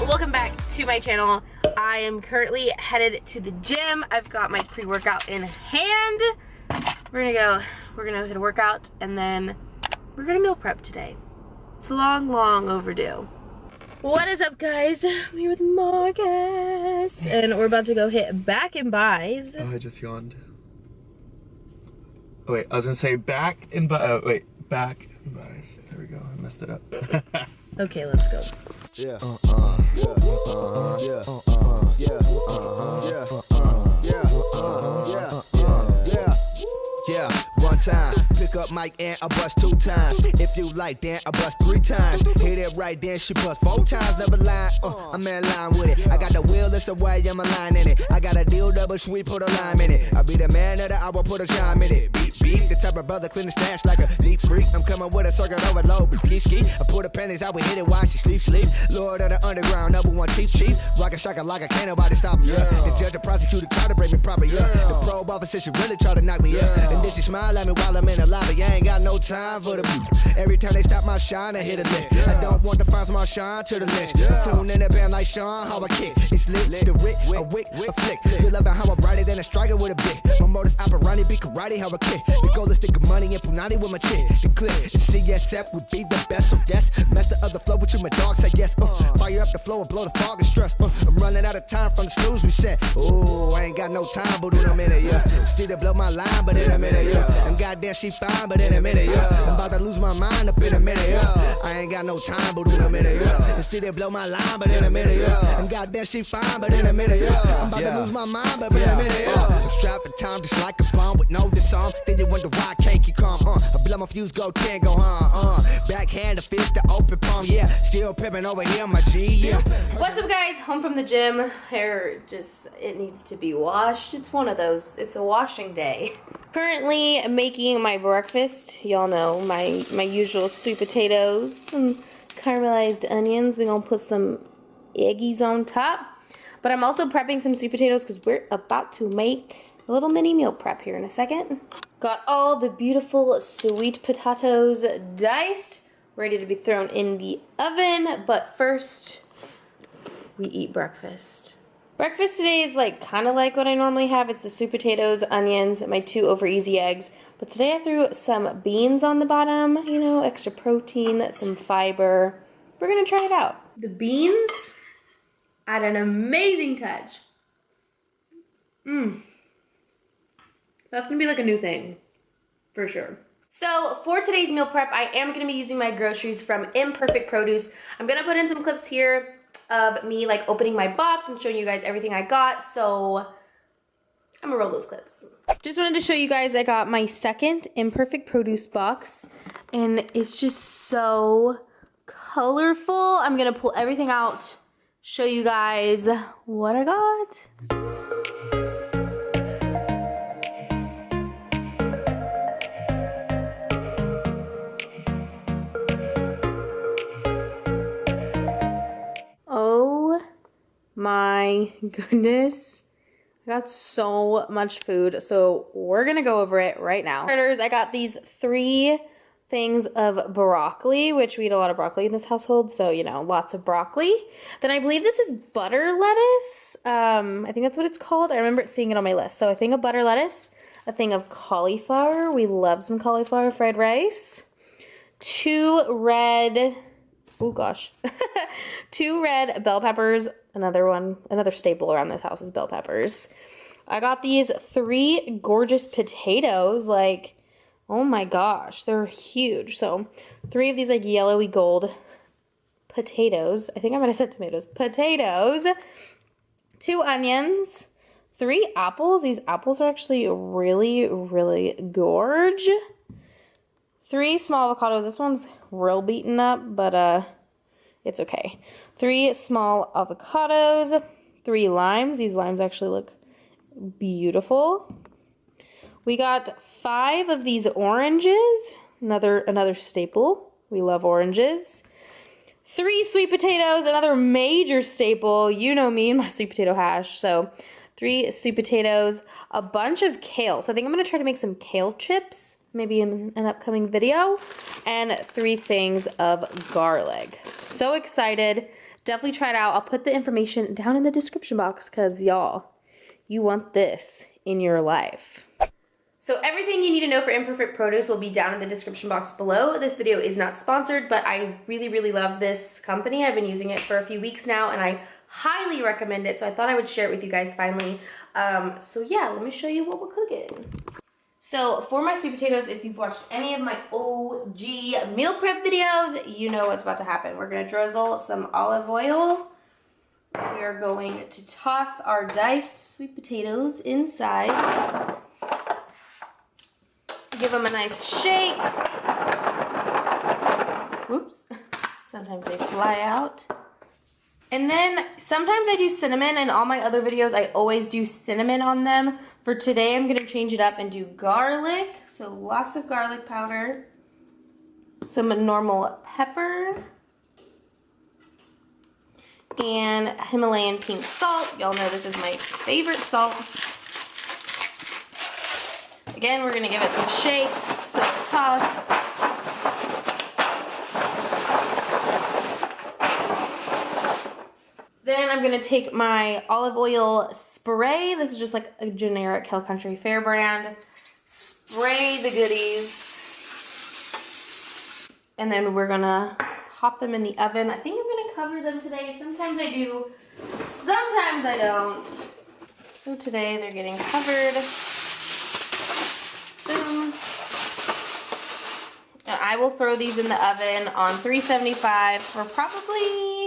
welcome back to my channel. I am currently headed to the gym. I've got my pre-workout in hand. We're gonna hit a workout and then we're gonna meal prep today. It's long overdue. What is up, guys? I'm here with Marcus and we're about to go hit Back and Buys. Oh, I just yawned. Oh, wait, I was gonna say back and buy. Back and buys. There we go. I messed it up. Okay, let's go. Yeah. Yeah, one time, pick up mic and I bust 2 times. If you like, then I bust 3 times. Hit it right, then she bust 4 times. Never lie, I'm in line with it. I got the wheel, that's a way I'm a line in it. I got a deal, double sweet, put a lime in it. I be the man of the hour, put a chime in it. Beat, the type of brother clean the stash like a deep freak. I'm coming with a circuit overload, but ski. I put the panties out, we hit it while she sleep. Lord of the underground, #1 cheap. Rockin' shaka like a can't nobody stop me, yeah. The judge and prosecutor try to break me proper, yeah. The probe officer, she really try to knock me, yeah. And then she smile at me while I'm in the lobby. I ain't got no time for the beat. Every time they stop my shine, I hit a lick. I don't want to find my shine to the lynch. Tune in the band like Sean, how I kick. It's lit, the wick, a wick, a flick. You loving how I ride it, then I strike it with a bit. My modus operandi be karate, how I kick. The goal is stick of money and punani with my chick. The clip is CSF would be the best, so yes. Master of the flow with you, my dog say yes. Fire up the flow and blow the fog and stress. I'm running out of time from the snooze we set. Oh, I ain't got no time, but in a minute, yeah. See to blow my line, but in a minute, yeah. And goddamn, she fine, but in a minute, yeah. I'm about to lose my mind up in a minute, yeah. I ain't got no time, but in a minute, yeah. And see they blow my line, but in a minute, yeah. And goddamn, she fine, but in a minute, yeah. I'm about to lose my mind, but in a minute, yeah. I'm strapped for time just like a bomb with no disarm. Then you wonder why I can't keep calm, I blow my fuse, go 10, go backhand, the fist, the open palm, yeah. Still pimping over here, my G, yeah. What's up, guys? Home from the gym. Hair just, it needs to be washed. It's one of those, it's a washing day. Currently making my breakfast. Y'all know my usual sweet potatoes, some caramelized onions. We're gonna put some eggies on top. But I'm also prepping some sweet potatoes because we're about to make a little mini meal prep here in a second. Got all the beautiful sweet potatoes diced, ready to be thrown in the oven. But first, we eat breakfast. Breakfast today is kind of like what I normally have. It's the sweet potatoes, onions, my 2 over easy eggs. But today I threw some beans on the bottom, you know, extra protein, some fiber. We're gonna try it out. The beans add an amazing touch. That's gonna be like a new thing, for sure. So for today's meal prep, I am gonna be using my groceries from Imperfect Produce. I'm gonna put in some clips here of me opening my box and showing you guys everything I got. So I'm gonna roll those clips. Just wanted to show you guys I got my second Imperfect Produce box and it's just so colorful. I'm gonna pull everything out, show you guys what I got. Oh my goodness. I got so much food, so we're gonna go over it right now. Starters, I got these 3 things of broccoli, which we eat a lot of broccoli in this household, so you know, lots of broccoli. Then I believe this is butter lettuce. I think that's what it's called. I remember seeing it on my list. So a thing of butter lettuce, a thing of cauliflower. We love some cauliflower fried rice. 2 red, oh gosh, 2 red bell peppers. Another staple around this house is bell peppers. I got these 3 gorgeous potatoes, oh my gosh, they're huge. So 3 of these yellowy gold potatoes. I think I might have said tomatoes. Potatoes. 2 onions. 3 apples. These apples are actually really, really gorge. 3 small avocados. This one's real beaten up, but it's okay. 3 small avocados, 3 limes. These limes actually look beautiful. We got 5 of these oranges, another staple. We love oranges. 3 sweet potatoes, another major staple. You know me and my sweet potato hash. So 3 sweet potatoes, a bunch of kale. So I think I'm gonna try to make some kale chips, maybe in an upcoming video, and 3 things of garlic. So excited definitely try it out. I'll put the information down in the description box because y'all, you want this in your life. So everything you need to know for Imperfect produce will be down in the description box below. This video is not sponsored, but I really, really love this company. I've been using it for a few weeks now and I highly recommend it. So I thought I would share it with you guys finally. So yeah, let me show you what we're cooking. So for my sweet potatoes, if you've watched any of my OG meal prep videos, you know what's about to happen. We're gonna drizzle some olive oil. We are going to toss our diced sweet potatoes inside. Give them a nice shake. Whoops, sometimes they fly out. And then sometimes I do cinnamon. In all my other videos, I always do cinnamon on them. For today, I'm gonna change it up and do garlic. So lots of garlic powder, some normal pepper, and Himalayan pink salt. Y'all know this is my favorite salt. Again, we're gonna give it some shakes, some toss. Then I'm gonna take my olive oil spray. This is just like a generic Hill Country Fair brand. Spray the goodies. And then we're gonna pop them in the oven. I think I'm gonna cover them today. Sometimes I do, sometimes I don't. So today they're getting covered. Boom. Now I will throw these in the oven on 375 for probably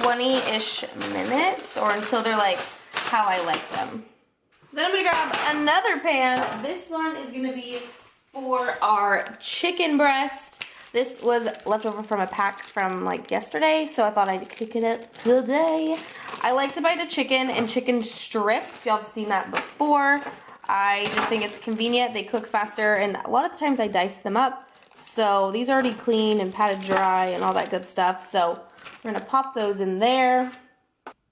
20-ish minutes, or until they're like how I like them. Then I'm gonna grab another pan. This one is gonna be for our chicken breast. This was left over from a pack from like yesterday, so I thought I'd cook it up today. I like to buy the chicken in chicken strips. Y'all have seen that before. I just think it's convenient. They cook faster, and a lot of the times I dice them up. So these are already clean and patted dry and all that good stuff. So we're gonna pop those in there.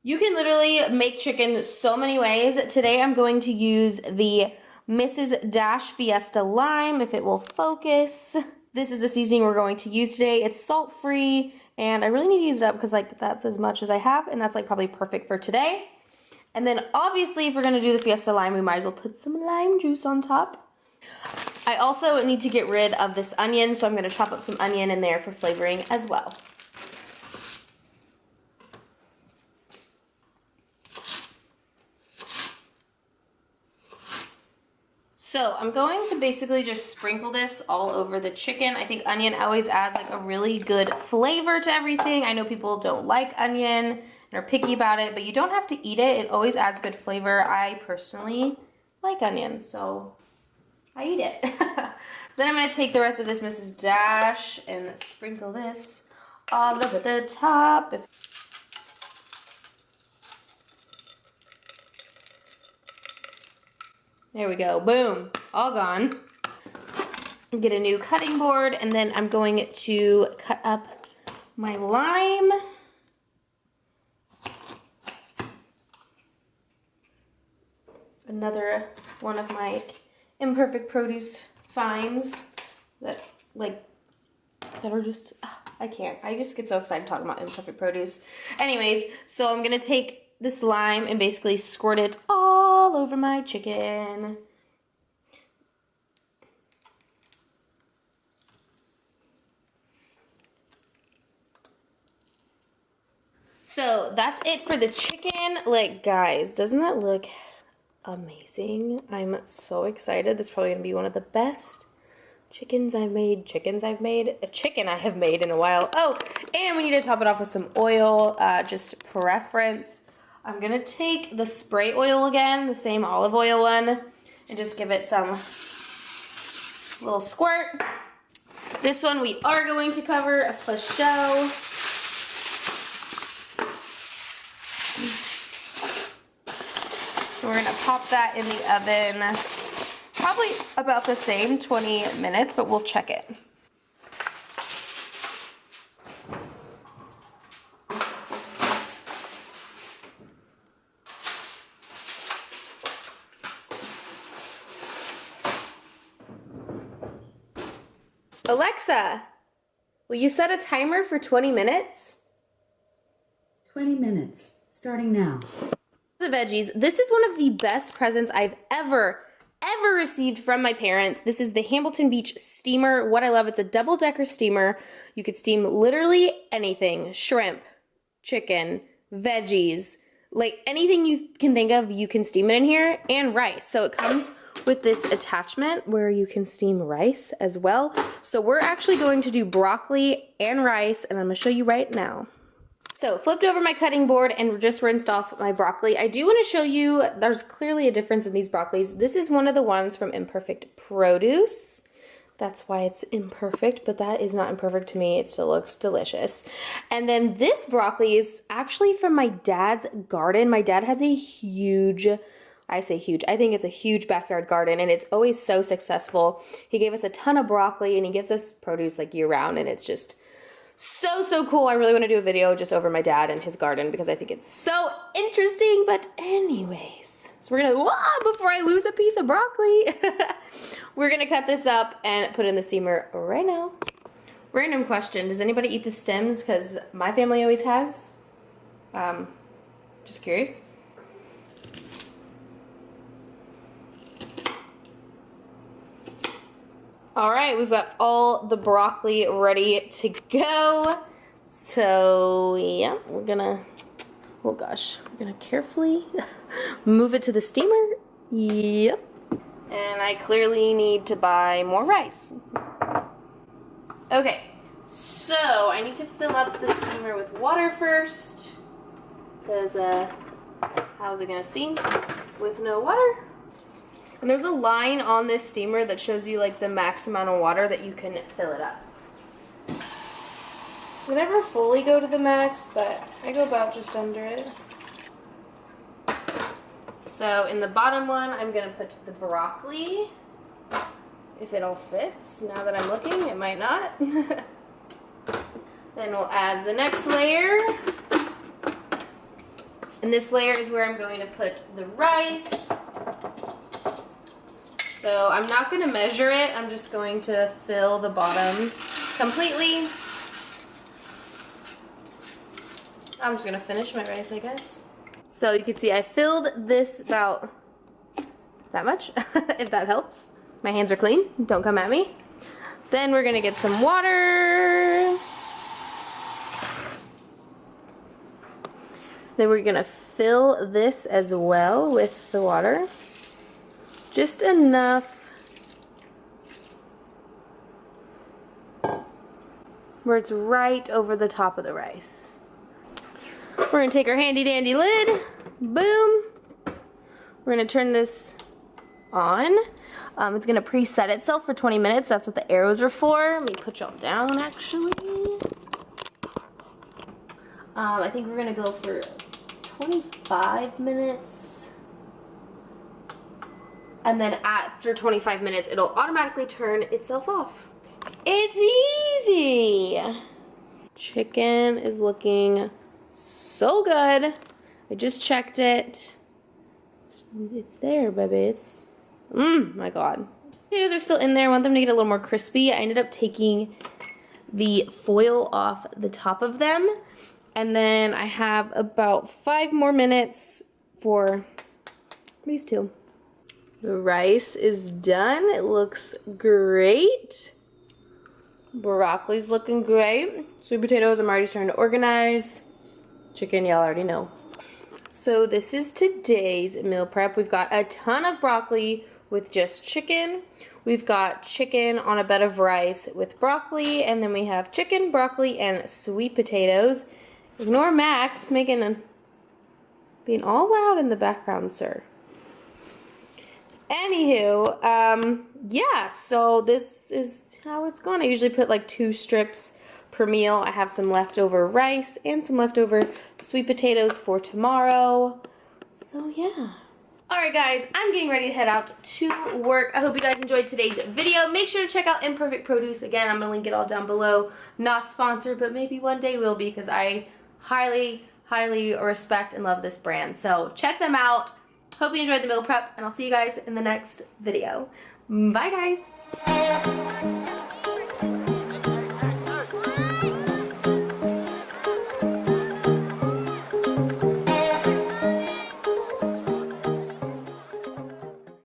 You can literally make chicken so many ways. Today I'm going to use the Mrs. Dash Fiesta Lime, if it will focus. This is the seasoning we're going to use today. It's salt-free, and I really need to use it up because like that's as much as I have, and that's like probably perfect for today. And then obviously if we're gonna do the Fiesta Lime, we might as well put some lime juice on top. I also need to get rid of this onion, so I'm gonna chop up some onion in there for flavoring as well. So I'm going to basically just sprinkle this all over the chicken. I think onion always adds like a really good flavor to everything. I know people don't like onion and are picky about it, but you don't have to eat it. It always adds good flavor. I personally like onions, so I eat it. Then I'm gonna take the rest of this Mrs. Dash and sprinkle this all over the top. There we go, boom, all gone. Get a new cutting board, and then I'm going to cut up my lime. Another one of my Imperfect produce finds that are just, I can't. I just get so excited talking about Imperfect produce. Anyways, so I'm gonna take this lime and basically squirt it all over my chicken. So that's it for the chicken. Like, guys, doesn't that look amazing? I'm so excited. This is probably gonna be one of the best chicken I have made in a while. Oh, and we need to top it off with some oil, just preference. I'm gonna take the spray oil again, the same olive oil one, and just give it some little squirt. This one we are going to cover for show. We're gonna pop that in the oven, probably about the same 20 minutes, but we'll check it. Alexa, will you set a timer for 20 minutes? 20 minutes, starting now. The veggies. This is one of the best presents I've ever received from my parents. This is the Hamilton Beach steamer. What I love, it's a double-decker steamer. You could steam literally anything. Shrimp, chicken, veggies, like anything you can think of, you can steam it in here, and rice. So it comes with this attachment where you can steam rice as well. So we're actually going to do broccoli and rice, and I'm gonna show you right now. So flipped over my cutting board and just rinsed off my broccoli. I do want to show you, there's clearly a difference in these broccolis. This is one of the ones from Imperfect Produce. That's why it's imperfect, but that is not imperfect to me. It still looks delicious. And then this broccoli is actually from my dad's garden. My dad has a huge, I say huge, I think it's a huge backyard garden, and it's always so successful. He gave us a ton of broccoli, and he gives us produce like year round, and it's just so cool. I really want to do a video just over my dad and his garden because I think it's so interesting. But anyways, so we're gonna, before I lose a piece of broccoli, we're gonna cut this up and put it in the steamer right now. Random question, does anybody eat the stems? Because my family always has. Just curious. All right, we've got all the broccoli ready to go. So yeah, we're gonna, oh gosh, we're gonna carefully move it to the steamer. Yep. And I clearly need to buy more rice. Okay, so I need to fill up the steamer with water first, because how's it gonna steam with no water? And there's a line on this steamer that shows you like the max amount of water that you can fill it up. I never fully go to the max, but I go about just under it. So in the bottom one, I'm gonna put the broccoli, if it all fits. Now that I'm looking, it might not. Then we'll add the next layer. And this layer is where I'm going to put the rice. So I'm not going to measure it, I'm just going to fill the bottom completely. I'm just going to finish my rice, I guess. So you can see I filled this about that much, if that helps. My hands are clean, don't come at me. Then we're going to get some water. Then we're going to fill this as well with the water. Just enough where it's right over the top of the rice. We're gonna take our handy dandy lid, boom. We're gonna turn this on. It's gonna preset itself for 20 minutes. That's what the arrows are for. Let me put y'all down actually. I think we're gonna go for 25 minutes. And then after 25 minutes, it'll automatically turn itself off. It's easy. Chicken is looking so good. I just checked it. It's there, baby. It's, my God. Potatoes are still in there. I want them to get a little more crispy. I ended up taking the foil off the top of them. And then I have about 5 more minutes for these two. The rice is done. It looks great. Broccoli's looking great. Sweet potatoes, I'm already starting to organize. Chicken, y'all already know. So this is today's meal prep. We've got a ton of broccoli with just chicken. We've got chicken on a bed of rice with broccoli, and then we have chicken, broccoli, and sweet potatoes. Ignore Max being all loud in the background, sir. Anywho, yeah, so this is how it's going. I usually put like 2 strips per meal. I have some leftover rice and some leftover sweet potatoes for tomorrow. So yeah. Alright guys, I'm getting ready to head out to work. I hope you guys enjoyed today's video. Make sure to check out Imperfect Produce. Again, I'm going to link it all down below. Not sponsored, but maybe one day will be, because I highly respect and love this brand. So check them out. Hope you enjoyed the meal prep, and I'll see you guys in the next video. Bye guys!